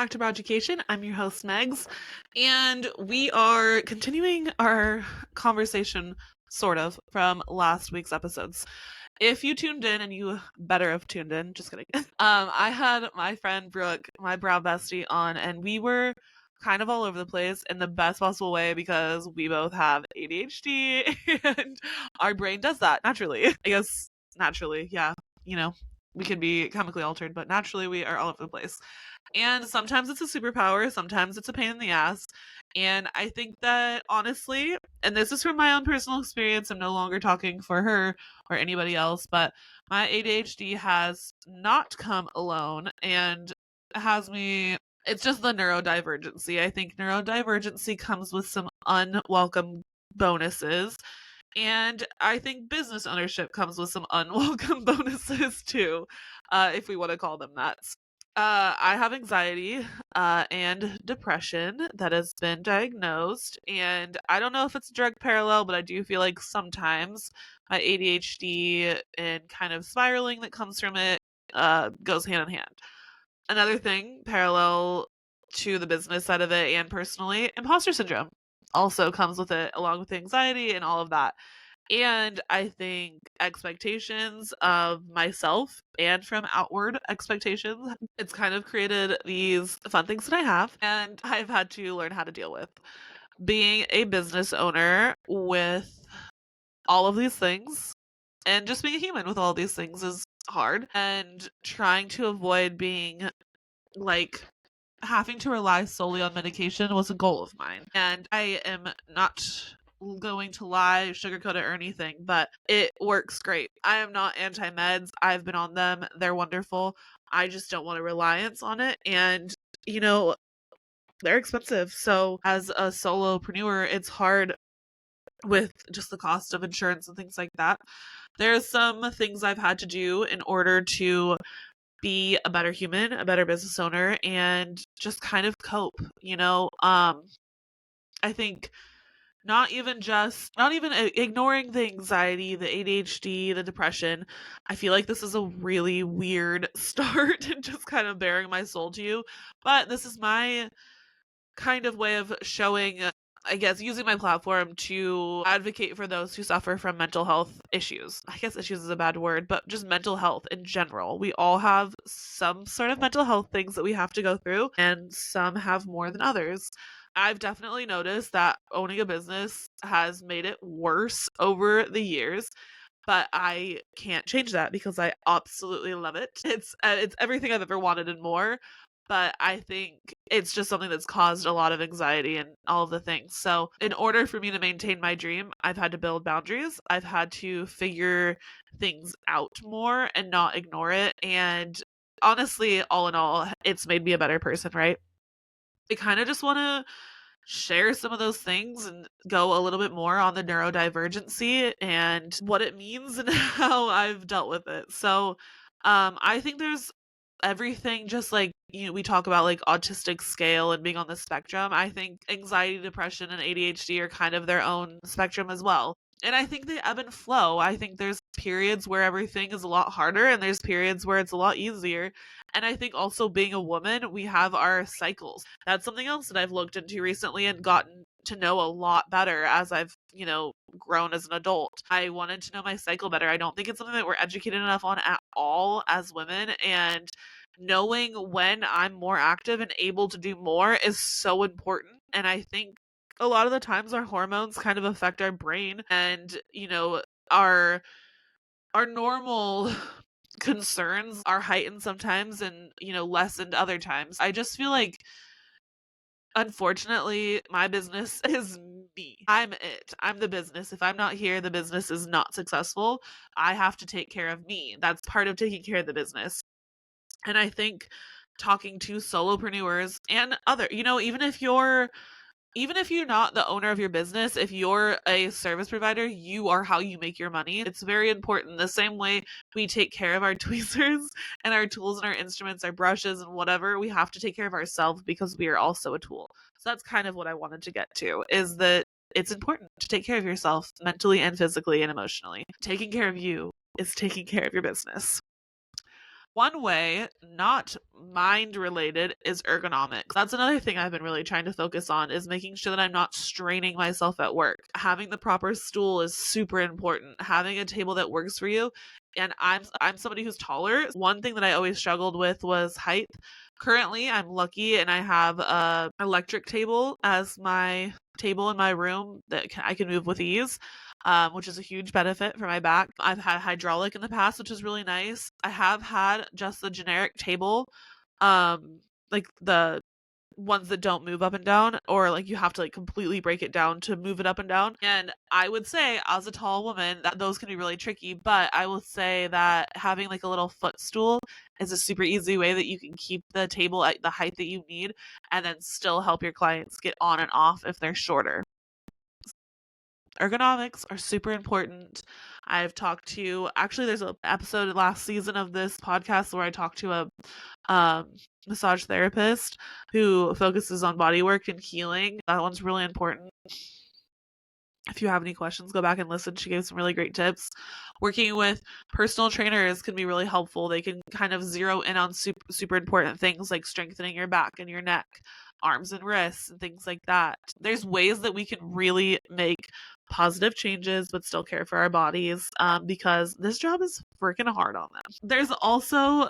back to Browducation. I'm your host, Megs, and we are continuing our conversation, sort of, from last week's episodes. If you tuned in, and you better have tuned in, just kidding. I had my friend Brooke, my brow bestie, on, and we were kind of all over the place in the best possible way because we both have ADHD, and our brain does that naturally. I guess naturally, yeah. You know, we can be chemically altered, but naturally we are all over the place. And sometimes it's a superpower, sometimes it's a pain in the ass. And I think that honestly, and this is from my own personal experience, I'm no longer talking for her or anybody else, but my ADHD has not come alone and has me. It's just the neurodivergency. I think neurodivergency comes with some unwelcome bonuses. And I think business ownership comes with some unwelcome bonuses too, if we want to call them that. I have anxiety and depression that has been diagnosed, and I don't know if it's a direct parallel, but I do feel like sometimes my ADHD and kind of spiraling that comes from it goes hand in hand. Another thing, parallel to the business side of it and personally, imposter syndrome also comes with it, along with anxiety and all of that. And I think expectations of myself and from outward expectations, it's kind of created these fun things that I have, and I've had to learn how to deal with. Being a business owner with all of these things, and just being a human with all these things is hard, and trying to avoid being like having to rely solely on medication was a goal of mine. And I am not going to lie, sugarcoat it, or anything, but it works great. I am not anti-meds. I've been on them. They're wonderful. I just don't want a reliance on it. And, you know, they're expensive. So as a solopreneur, it's hard with just the cost of insurance and things like that. There's some things I've had to do in order to be a better human, a better business owner, and just kind of cope, you know? I think not even ignoring the anxiety, the ADHD, the depression. I feel like this is a really weird start and just kind of bearing my soul to you. But this is my kind of way of showing, I guess, using my platform to advocate for those who suffer from mental health issues. I guess issues is a bad word, but just mental health in general. We all have some sort of mental health things that we have to go through, and some have more than others. I've definitely noticed that owning a business has made it worse over the years, but I can't change that because I absolutely love it. It's everything I've ever wanted and more, but I think it's just something that's caused a lot of anxiety and all of the things. So, in order for me to maintain my dream, I've had to build boundaries. I've had to figure things out more and not ignore it. And honestly, all in all, it's made me a better person, right? I kind of just want to share some of those things and go a little bit more on the neurodivergency and what it means and how I've dealt with it. So, I think there's everything, just like, you know, we talk about like autistic scale and being on the spectrum. I think anxiety, depression, and ADHD are kind of their own spectrum as well. And I think they ebb and flow. I think there's periods where everything is a lot harder and there's periods where it's a lot easier. And I think also being a woman, we have our cycles. That's something else that I've looked into recently and gotten to know a lot better as I've, you know, grown as an adult. I wanted to know my cycle better. I don't think it's something that we're educated enough on at all as women. And knowing when I'm more active and able to do more is so important. And I think a lot of the times our hormones kind of affect our brain, and, you know, our normal concerns are heightened sometimes and, you know, lessened other times. I just feel like, unfortunately, my business is me. I'm it. I'm the business. If I'm not here, the business is not successful. I have to take care of me. That's part of taking care of the business. And I think talking to solopreneurs and other, you know, even if you're not the owner of your business, if you're a service provider, you are how you make your money. It's very important. The same way we take care of our tweezers and our tools and our instruments, our brushes and whatever, we have to take care of ourselves because we are also a tool. So that's kind of what I wanted to get to, is that it's important to take care of yourself mentally and physically and emotionally. Taking care of you is taking care of your business. One way, not mind related, is ergonomics. That's another thing I've been really trying to focus on, is making sure that I'm not straining myself at work. Having the proper stool is super important. Having a table that works for you. And I'm somebody who's taller. One thing that I always struggled with was height. Currently, I'm lucky and I have a electric table as my table in my room that I can move with ease. Which is a huge benefit for my back. I've had hydraulic in the past, which is really nice. I have had just the generic table, like the ones that don't move up and down, or like you have to like completely break it down to move it up and down. And I would say, as a tall woman, that those can be really tricky, but I will say that having like a little footstool is a super easy way that you can keep the table at the height that you need and then still help your clients get on and off if they're shorter. Ergonomics are super important. I've talked to, actually, there's an episode last season of this podcast where I talked to a massage therapist who focuses on body work and healing. That one's really important. If you have any questions, go back and listen. She gave some really great tips. Working with personal trainers can be really helpful. They can kind of zero in on super important things like strengthening your back and your neck, arms and wrists, and things like that. There's ways that we can really make positive changes but still care for our bodies, because this job is freaking hard on them. There's also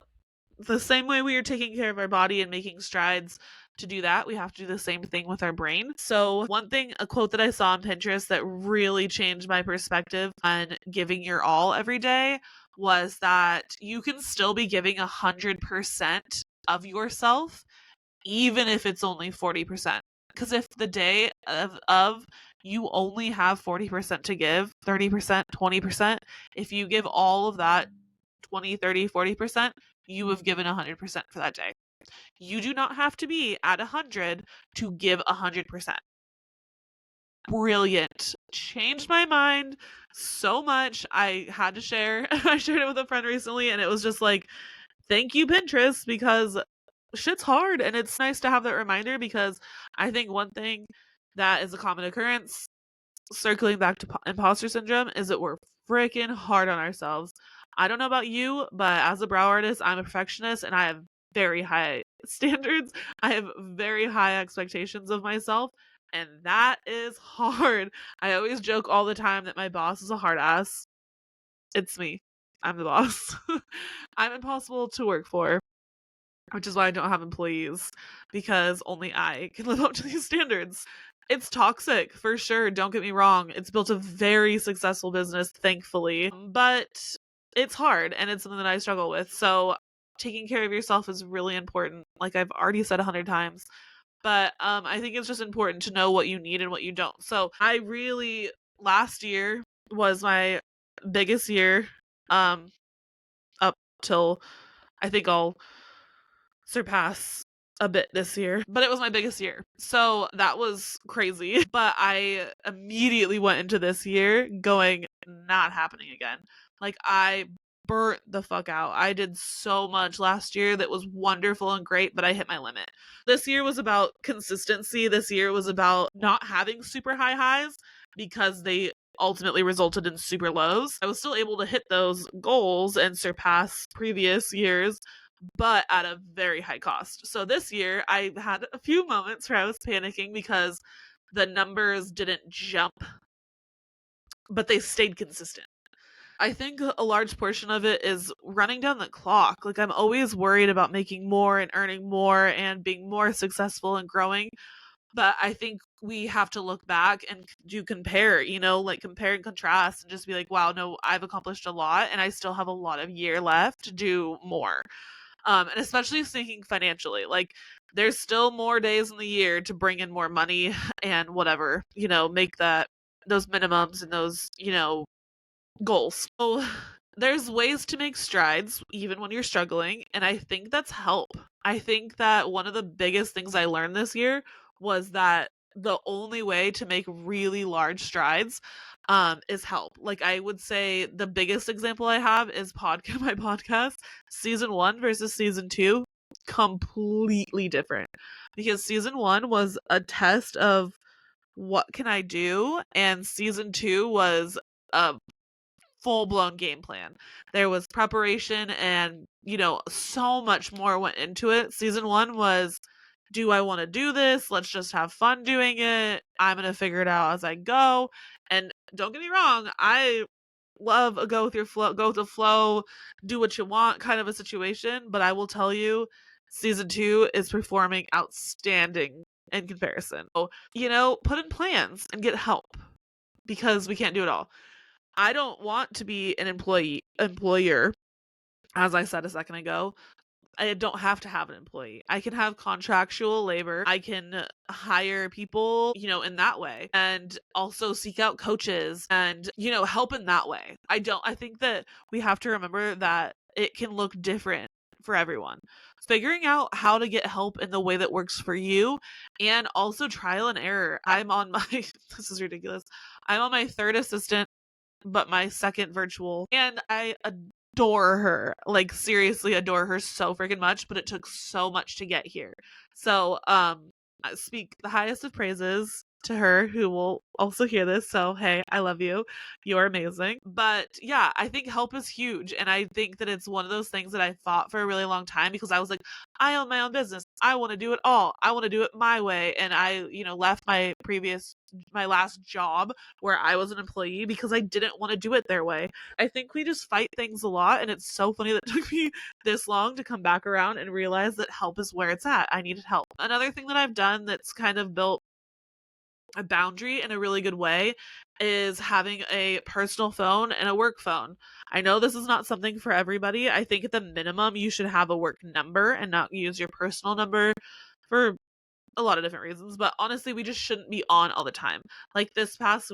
the same way we are taking care of our body and making strides to do that, we have to do the same thing with our brain. So one thing, a quote that I saw on Pinterest that really changed my perspective on giving your all every day was that you can still be giving 100% of yourself, even if it's only 40%. Because if the day of you only have 40% to give, 30%, 20%, if you give all of that 20, 30, 40%, you have given 100% for that day. You do not have to be at 100 to give 100%. Brilliant. Changed my mind so much. I had to share. I shared it with a friend recently, and it was just like, thank you, Pinterest, because shit's hard. And it's nice to have that reminder, because I think one thing that is a common occurrence, circling back to imposter syndrome, is that we're freaking hard on ourselves. I don't know about you, but as a brow artist, I'm a perfectionist and I have very high standards. I have very high expectations of myself, and that is hard. I always joke all the time that my boss is a hard ass. It's me. I'm the boss. I'm impossible to work for, which is why I don't have employees, because only I can live up to these standards. It's toxic, for sure. Don't get me wrong. It's built a very successful business, thankfully, but it's hard and it's something that I struggle with. So taking care of yourself is really important, like I've already said 100 times. But I think it's just important to know what you need and what you don't. So I really, last year was my biggest year, up till I think I'll surpass a bit this year, but it was my biggest year. So that was crazy. But I immediately went into this year going, not happening again. Like, I burnt the fuck out. I did so much last year that was wonderful and great, but I hit my limit. This year was about consistency. This year was about not having super high highs, because they ultimately resulted in super lows. I was still able to hit those goals and surpass previous years, but at a very high cost. So this year, I had a few moments where I was panicking because the numbers didn't jump, but they stayed consistent. I think a large portion of it is running down the clock. Like, I'm always worried about making more and earning more and being more successful and growing. But I think we have to look back and do compare, like compare and contrast and just be like, wow, no, I've accomplished a lot and I still have a lot of year left to do more. And especially thinking financially, like, there's still more days in the year to bring in more money and whatever, make those minimums and those, goals. So there's ways to make strides even when you're struggling, and I think that's help. I think that one of the biggest things I learned this year was that the only way to make really large strides is help. Like, I would say the biggest example I have is my podcast. Season 1 versus season 2, completely different, because season 1 was a test of what can I do, and season 2 was a full-blown game plan. There was preparation and, so much more went into it. Season 1 was, do I want to do this? Let's just have fun doing it. I'm going to figure it out as I go. And don't get me wrong, I love a go with the flow, do what you want kind of a situation, but I will tell you, season 2 is performing outstanding in comparison. So, put in plans and get help because we can't do it all. I don't want to be an employer, as I said a second ago. I don't have to have an employee. I can have contractual labor. I can hire people, in that way, and also seek out coaches and, help in that way. I think that we have to remember that it can look different for everyone. Figuring out how to get help in the way that works for you, and also trial and error. This is ridiculous. I'm on my 3rd assistant, but my 2nd virtual, and I adore her. Like, seriously adore her so freaking much, but it took so much to get here. So, I speak the highest of praises to her, who will also hear this. So, hey, I love you. You're amazing. But yeah, I think help is huge. And I think that it's one of those things that I fought for a really long time because I was like, I own my own business. I want to do it all. I want to do it my way. And I, left my last job where I was an employee because I didn't want to do it their way. I think we just fight things a lot. And it's so funny that it took me this long to come back around and realize that help is where it's at. I needed help. Another thing that I've done that's kind of built a boundary in a really good way is having a personal phone and a work phone. I know this is not something for everybody. I think at the minimum you should have a work number and not use your personal number for a lot of different reasons, but honestly we just shouldn't be on all the time. Like this past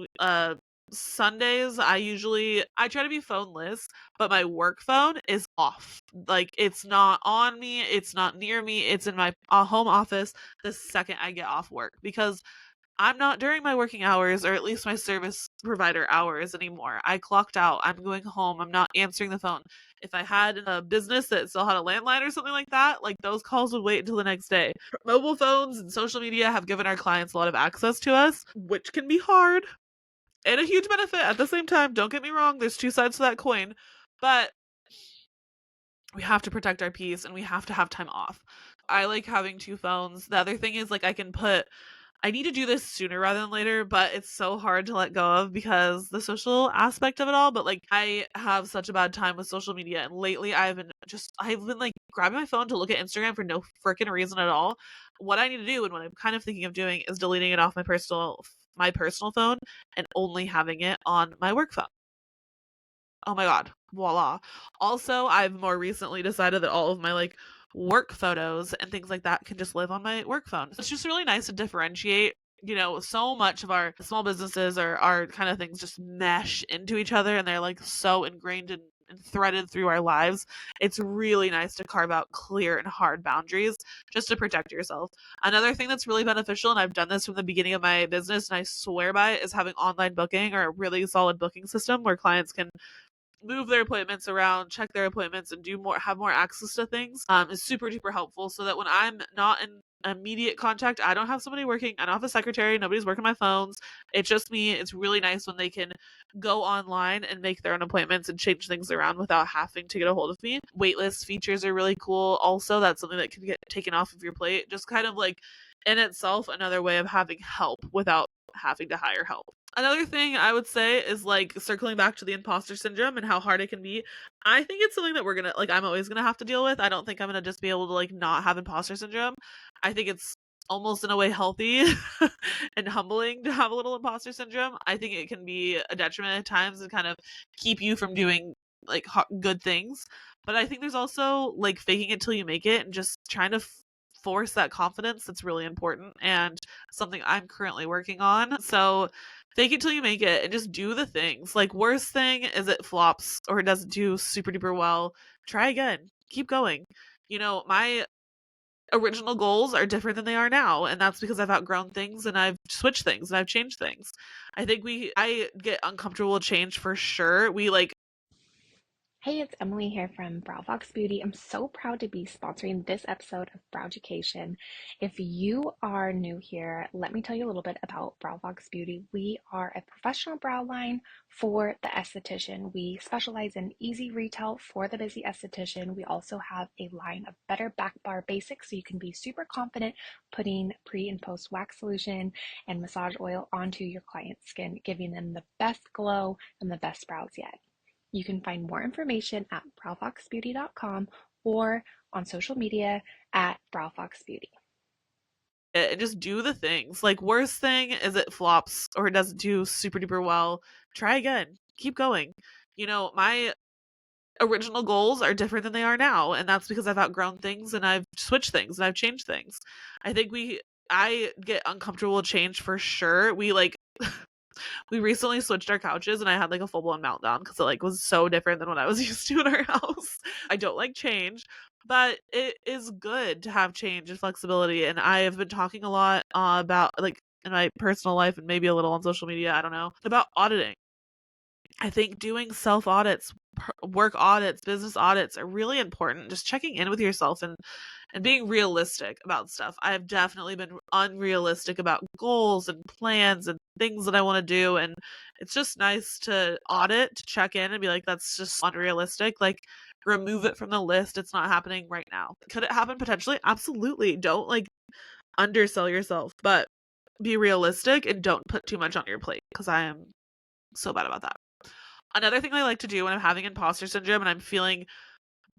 Sundays, I try to be phoneless, but my work phone is off. Like, it's not on me, it's not near me, it's in my home office the second I get off work, because I'm not during my working hours, or at least my service provider hours anymore. I clocked out. I'm going home. I'm not answering the phone. If I had a business that still had a landline or something like that, like, those calls would wait until the next day. Mobile phones and social media have given our clients a lot of access to us, which can be hard and a huge benefit at the same time. Don't get me wrong. There's two sides to that coin, but we have to protect our peace and we have to have time off. I like having 2 phones. The other thing is, like, I need to do this sooner rather than later, but it's so hard to let go of because the social aspect of it all. But, like, I have such a bad time with social media, and lately I've been like grabbing my phone to look at Instagram for no freaking reason at all. What I need to do, and what I'm kind of thinking of doing, is deleting it off my personal phone and only having it on my work phone. Oh my god, voila. Also, I've more recently decided that all of my, like, work photos and things like that can just live on my work phone. It's just really nice to differentiate. So much of our small businesses or our kind of things just mesh into each other, and they're, like, so ingrained and threaded through our lives. It's really nice to carve out clear and hard boundaries just to protect yourself. Another thing that's really beneficial, and I've done this from the beginning of my business and I swear by it, is having online booking, or a really solid booking system where clients can move their appointments around, check their appointments, and have more access to things. Is super duper helpful, so that when I'm not in immediate contact, I don't have somebody working, I don't have a secretary, nobody's working my phones, it's just me. It's really nice when they can go online and make their own appointments and change things around without having to get a hold of me. Waitlist features are really cool. Also, that's something that can get taken off of your plate. Just kind of, like, in itself, another way of having help without having to hire help. Another thing I would say is, like, circling back to the imposter syndrome and how hard it can be. I think it's something that I'm always gonna have to deal with. I don't think I'm gonna just be able to, like, not have imposter syndrome. I think it's almost in a way healthy and humbling to have a little imposter syndrome. I think it can be a detriment at times and kind of keep you from doing, like, good things. But I think there's also, like, faking it till you make it and just trying to force that confidence that's really important, and something I'm currently working on. So fake it till you make it and just do the things. Like, worst thing is it flops or it doesn't do super duper well. Try again. Keep going. My original goals are different than they are now, and that's because I've outgrown things and I've switched things and I've changed things. I get uncomfortable with change for sure. Hey, it's Emily here from Browfox Beauty. I'm so proud to be sponsoring this episode of Browducation. If you are new here, let me tell you a little bit about Browfox Beauty. We are a professional brow line for the esthetician. We specialize in easy retail for the busy esthetician. We also have a line of better back bar basics so you can be super confident putting pre and post wax solution and massage oil onto your client's skin, giving them the best glow and the best brows yet. You can find more information at browfoxbeauty.com or on social media at browfoxbeauty. And just do the things. Like, worst thing is it flops or it doesn't do super duper well. Try again. Keep going. My original goals are different than they are now, and that's because I've outgrown things and I've switched things and I've changed things. I think I get uncomfortable with change for sure. We recently switched our couches and I had like a full blown meltdown because it like was so different than what I was used to in our house. I don't like change, but it is good to have change and flexibility. And I have been talking a lot about like in my personal life and maybe a little on social media, I don't know, about auditing. I think doing self audits, work audits, business audits are really important. Just checking in with yourself and being realistic about stuff. I have definitely been unrealistic about goals and plans and things that I want to do, and it's just nice to audit, to check in and be like, that's just unrealistic. Like, remove it from the list. It's not happening right now. Could it happen potentially? Absolutely. Don't like undersell yourself, but be realistic and don't put too much on your plate because I am so bad about that. Another thing I like to do when I'm having imposter syndrome and I'm feeling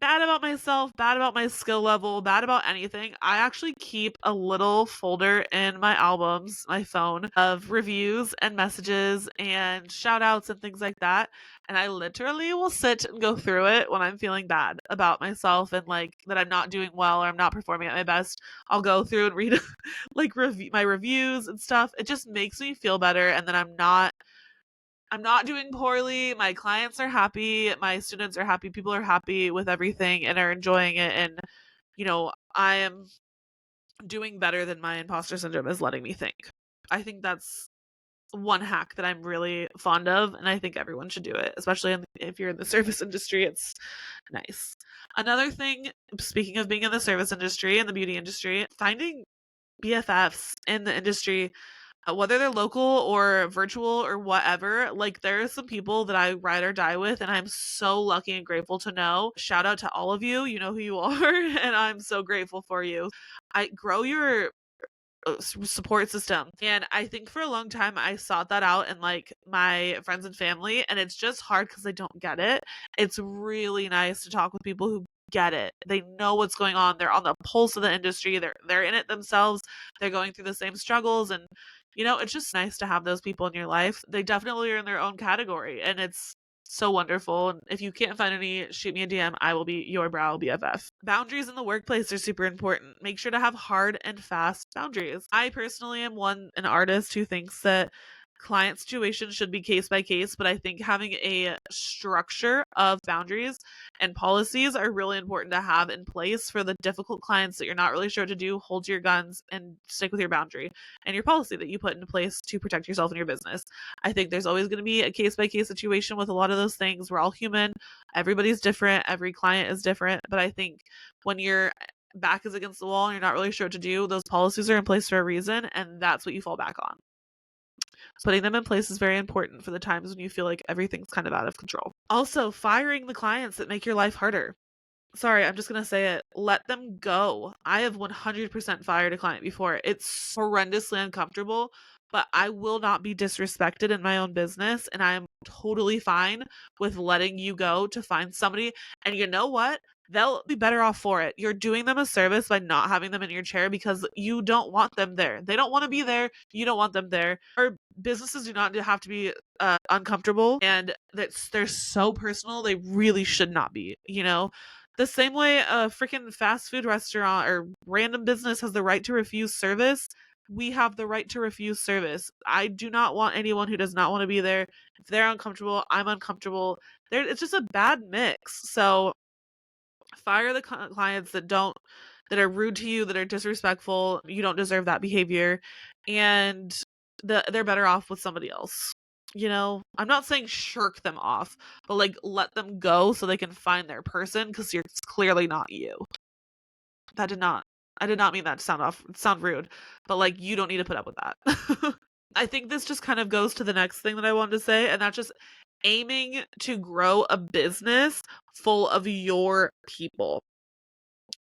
bad about myself, bad about my skill level, bad about anything, I actually keep a little folder in my albums, my phone, of reviews and messages and shout outs and things like that. And I literally will sit and go through it when I'm feeling bad about myself and like that I'm not doing well or I'm not performing at my best. I'll go through and read like my reviews and stuff. It just makes me feel better and then I'm not doing poorly. My clients are happy. My students are happy. People are happy with everything and are enjoying it. And, I am doing better than my imposter syndrome is letting me think. I think that's one hack that I'm really fond of. And I think everyone should do it, especially if you're in the service industry. It's nice. Another thing, speaking of being in the service industry and the beauty industry, finding BFFs in the industry, whether they're local or virtual or whatever, like there are some people that I ride or die with, and I'm so lucky and grateful to know. Shout out to all of you. You know who you are, and I'm so grateful for you. I grow your support system. And I think for a long time I sought that out in like my friends and family, and it's just hard because I don't get it. It's really nice to talk with people who get it. They know what's going on. They're on the pulse of the industry. They're in it themselves. They're going through the same struggles, and it's just nice to have those people in your life. They definitely are in their own category, and it's so wonderful. And if you can't find any, shoot me a DM. I will be your brow BFF. Boundaries in the workplace are super important. Make sure to have hard and fast boundaries. I personally am an artist who thinks that client situations should be case by case, but I think having a structure of boundaries and policies are really important to have in place for the difficult clients that you're not really sure what to do. Hold to your guns and stick with your boundary and your policy that you put into place to protect yourself and your business. I think there's always going to be a case by case situation with a lot of those things. We're all human. Everybody's different. Every client is different. But I think when your back is against the wall and you're not really sure what to do, those policies are in place for a reason, and that's what you fall back on. Putting them in place is very important for the times when you feel like everything's kind of out of control. Also, firing the clients that make your life harder. Sorry, I'm just going to say it. Let them go. I have 100% fired a client before. It's horrendously uncomfortable, but I will not be disrespected in my own business, and I am totally fine with letting you go to find somebody. And you know what? They'll be better off for it. You're doing them a service by not having them in your chair because you don't want them there. They don't want to be there. You don't want them there. Our businesses do not have to be uncomfortable, and they're so personal. They really should not be, the same way a freaking fast food restaurant or random business has the right to refuse service, we have the right to refuse service. I do not want anyone who does not want to be there. If they're uncomfortable, I'm uncomfortable. It's just a bad mix. So fire the clients that are rude to you, that are disrespectful. You don't deserve that behavior, and they're better off with somebody else. I'm not saying shirk them off, but like let them go so they can find their person because you're clearly not you. That did not, I did not mean that to sound rude, but like you don't need to put up with that. I think this just kind of goes to the next thing that I wanted to say, and that's just aiming to grow a business full of your people.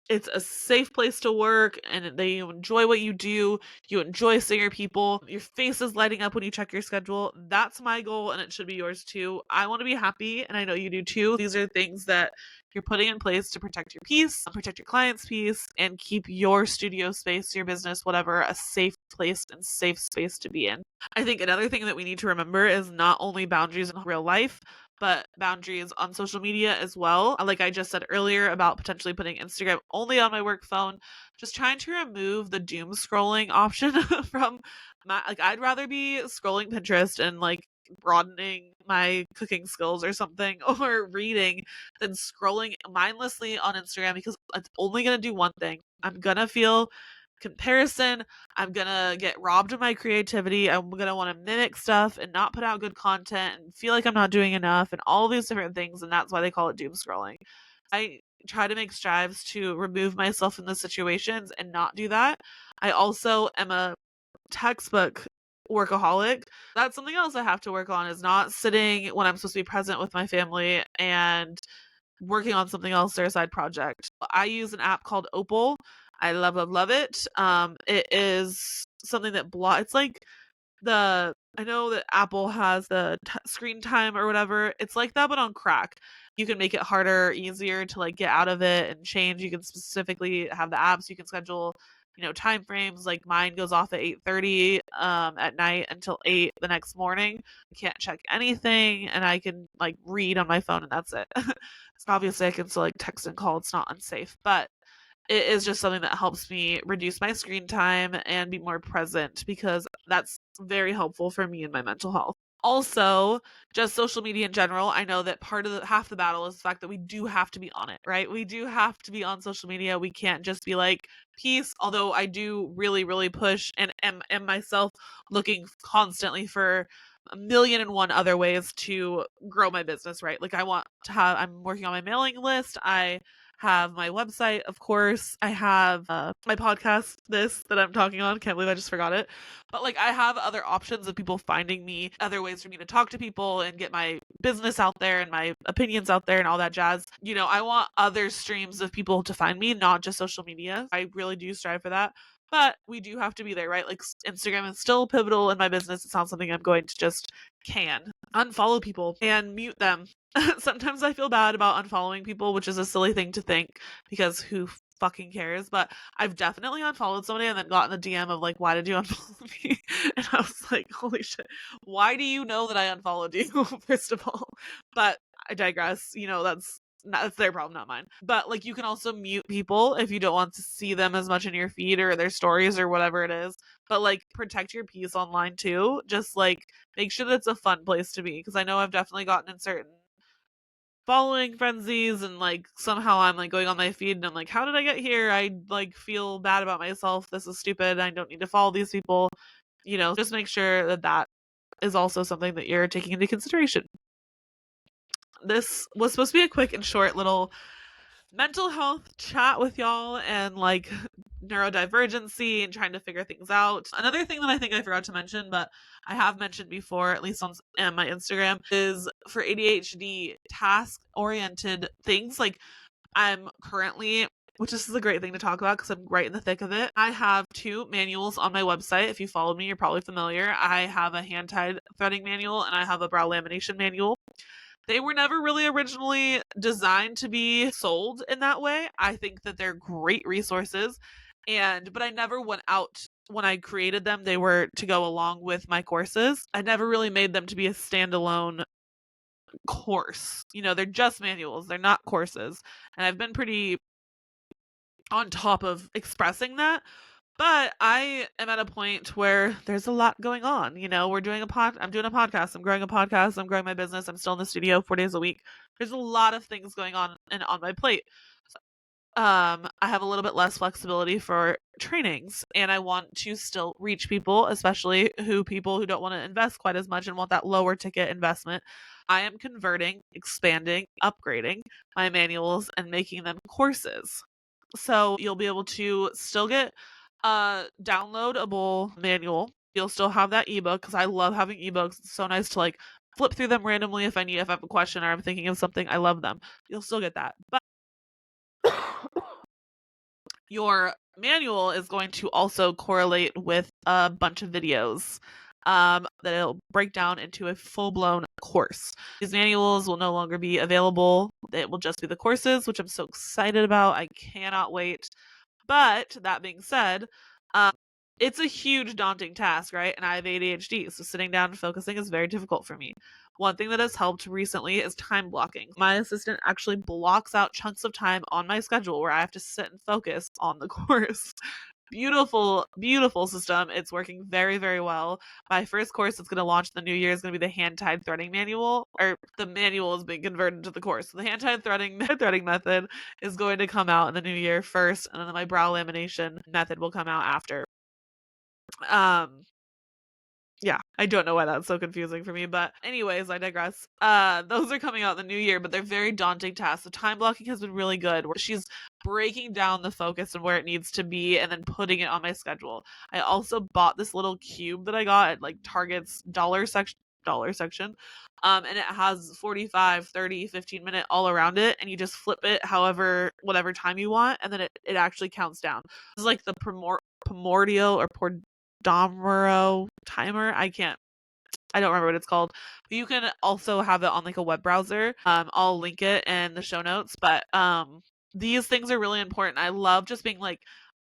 It's a safe place to work and you enjoy what you do. You enjoy seeing your people. Your face is lighting up when you check your schedule. That's my goal and it should be yours too. I want to be happy and I know you do too. These are things that you're putting in place to protect your peace, protect your client's peace, and keep your studio space, your business, whatever, a safe place and safe space to be in. I think another thing that we need to remember is not only boundaries in real life, but boundaries on social media as well. Like I just said earlier about potentially putting Instagram only on my work phone, just trying to remove the doom scrolling option from I'd rather be scrolling Pinterest and like broadening my cooking skills or something or reading than scrolling mindlessly on Instagram because it's only going to do one thing. I'm going to feel comparison. I'm gonna get robbed of my creativity. I'm gonna want to mimic stuff and not put out good content and feel like I'm not doing enough and all these different things. And that's why they call it doom scrolling. I try to make strives to remove myself from those situations and not do that. I also am a textbook workaholic. That's something else I have to work on is not sitting when I'm supposed to be present with my family and working on something else or a side project. I use an app called Opal. I love it. It is something that it's like I know that Apple has the screen time or whatever. It's like that, but on crack. You can make it harder, easier to like get out of it and change. You can specifically have the apps. You can schedule, time frames. Like mine goes off at 8:30 at night until 8 the next morning. I can't check anything, and I can like read on my phone, and that's it. So obviously, I can still like text and call. It's not unsafe, but it is just something that helps me reduce my screen time and be more present because that's very helpful for me and my mental health. Also, just social media in general, I know that half the battle is the fact that we do have to be on it, right? We do have to be on social media. We can't just be like, peace. Although I do really, really push and am myself looking constantly for a million and one other ways to grow my business, right? Like I'm working on my mailing list. I have my website, of course. I have my podcast, that I'm talking on. Can't believe I just forgot it. But like I have other options of people finding me, other ways for me to talk to people and get my business out there and my opinions out there and all that jazz. I want other streams of people to find me, not just social media. I really do strive for that. But we do have to be there, right? Like Instagram is still pivotal in my business. It's not something I'm going to just unfollow people and mute them. Sometimes I feel bad about unfollowing people, which is a silly thing to think because who fucking cares? But I've definitely unfollowed somebody and then gotten a DM of like, why did you unfollow me? And I was like, holy shit, why do you know that I unfollowed you? First of all, but I digress. That's their problem, not mine. But like you can also mute people if you don't want to see them as much in your feed or their stories or whatever it is. But like protect your peace online too. Just like make sure that it's a fun place to be. Because I know I've definitely gotten in certain following frenzies and like somehow I'm like going on my feed and I'm like, how did I get here? I like feel bad about myself. This is stupid. I don't need to follow these people. Just make sure that is also something that you're taking into consideration. This was supposed to be a quick and short little mental health chat with y'all and like neurodivergency and trying to figure things out. Another thing that I think I forgot to mention, but I have mentioned before, at least on my Instagram, is for ADHD task oriented things. Like I'm currently, which this is a great thing to talk about because I'm right in the thick of it. I have 2 manuals on my website. If you followed me, you're probably familiar. I have a hand-tied threading manual and I have a brow lamination manual. They were never really originally designed to be sold in that way. I think that they're great resources. But I never went out when I created them. They were to go along with my courses. I never really made them to be a standalone course. They're just manuals. They're not courses. And I've been pretty on top of expressing that. But I am at a point where there's a lot going on. I'm doing a podcast. I'm growing a podcast. I'm growing my business. I'm still in the studio 4 days a week. There's a lot of things going on and on my plate. I have a little bit less flexibility for trainings, and I want to still reach people, especially people who don't want to invest quite as much and want that lower ticket investment. I am converting, expanding, upgrading my manuals and making them courses. So you'll be able to still get a downloadable manual. You'll still have that ebook because I love having ebooks. It's so nice to like flip through them randomly if I have a question or I'm thinking of something. I love them. You'll still get that. But your manual is going to also correlate with a bunch of videos that it'll break down into a full-blown course. These manuals will no longer be available. It will just be the courses, which I'm so excited about. I cannot wait. But that being said, um, it's a huge daunting task, right? And I have ADHD, so sitting down and focusing is very difficult for me. One thing that has helped recently is time blocking. My assistant actually blocks out chunks of time on my schedule where I have to sit and focus on the course. Beautiful, beautiful system. It's working very, very well. My first course that's going to launch in the new year is going to be the hand-tied threading manual, or the manual is being converted to the course. So the hand-tied threading method is going to come out in the new year first, and then my brow lamination method will come out after. Um, yeah, I don't know why that's so confusing for me, but anyways, I digress. Those are coming out in the new year, but they're very daunting tasks. The time blocking has been really good, where she's breaking down the focus and where it needs to be and then putting it on my schedule. I also bought this little cube that I got at like Target's dollar section. And it has 45, 30, 15-minute all around it, and you just flip it whatever time you want, and then it actually counts down. This is like the primordial or Pomodoro Timer. I don't remember what it's called. But you can also have it on like a web browser. I'll link it in the show notes. But these things are really important. I love just being like,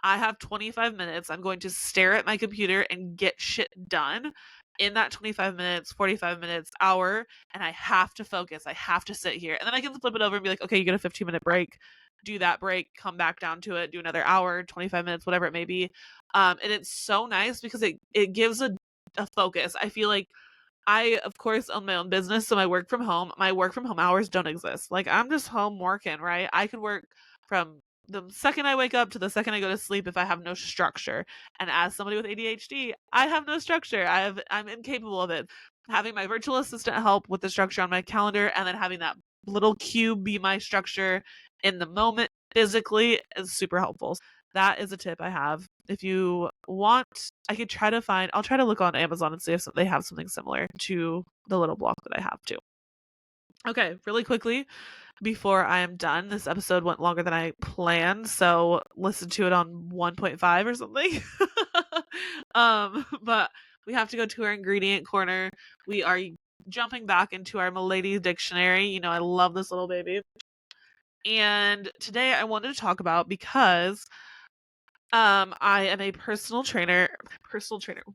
I have 25 minutes. I'm going to stare at my computer and get shit done in that 25 minutes, 45 minutes, hour, and I have to focus. I have to sit here. And then I can flip it over and be like, okay, you get a 15-minute break. Do that break, come back down to it, do another hour, 25 minutes, whatever it may be. And it's so nice because it gives a focus. I feel like I, of course, own my own business, so my work from home hours don't exist. Like, I'm just home working, right? I can work from the second I wake up to the second I go to sleep if I have no structure. And as somebody with ADHD, I have no structure. I'm incapable of it. Having my virtual assistant help with the structure on my calendar and then having that little cube be my structure in the moment physically is super helpful. That is a tip I have. If you want, I'll try to look on Amazon and see if they have something similar to the little block that I have too. Okay, really quickly before I am done, this episode went longer than I planned, so listen to it on 1.5 or something. But we have to go to our ingredient corner. We are jumping back into our Milady dictionary. You know, I love this little baby. And today I wanted to talk about because I am a personal trainer.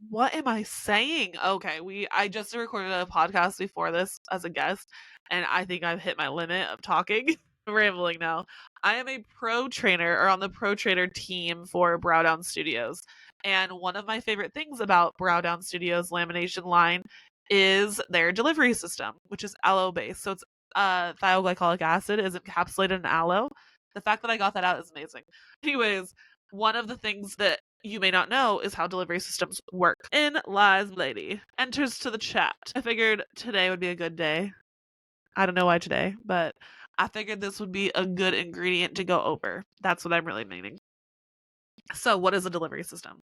What am I saying? Okay, I just recorded a podcast before this as a guest, and I think I've hit my limit of talking. I'm rambling now. I am a pro trainer or on the pro trainer team for Browdown Studios. And one of my favorite things about Browdown Studios lamination line is their delivery system, which is aloe based. So it's thioglycolic acid is encapsulated in aloe. The fact that I got that out is amazing. Anyways, one of the things that you may not know is how delivery systems work. In lies Lady, enters to the chat. I figured today would be a good day. I don't know why today, but I figured this would be a good ingredient to go over. That's what I'm really meaning. So, what is a delivery system?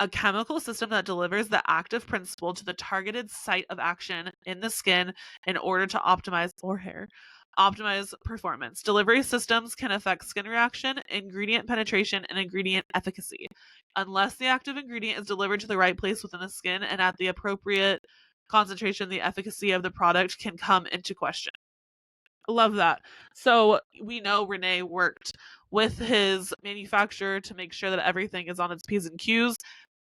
A chemical system that delivers the active principle to the targeted site of action in the skin in order to optimize performance. Delivery systems can affect skin reaction, ingredient penetration, and ingredient efficacy. Unless the active ingredient is delivered to the right place within the skin and at the appropriate concentration, the efficacy of the product can come into question. Love that. So we know Renee worked with his manufacturer to make sure that everything is on its P's and Q's.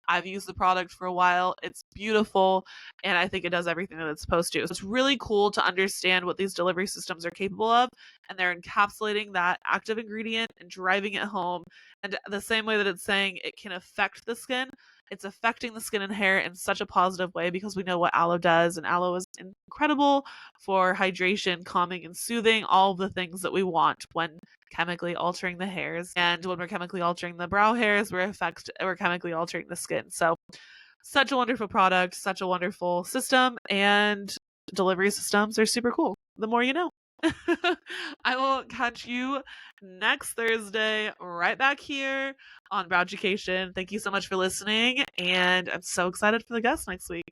I've used the product for a while. It's beautiful, and I think it does everything that it's supposed to. So it's really cool to understand what these delivery systems are capable of, and they're encapsulating that active ingredient and driving it home. And the same way that it's saying it can affect the skin, It's affecting the skin and hair in such a positive way because we know what aloe does, and aloe is incredible for hydration, calming, and soothing, all of the things that we want when chemically altering the hairs. And when we're chemically altering the brow hairs, we're chemically altering the skin. So such a wonderful product, such a wonderful system, and delivery systems are super cool. The more you know. I will catch you next Thursday right back here on Browducation. Thank you so much for listening, and I'm so excited for the guest next week.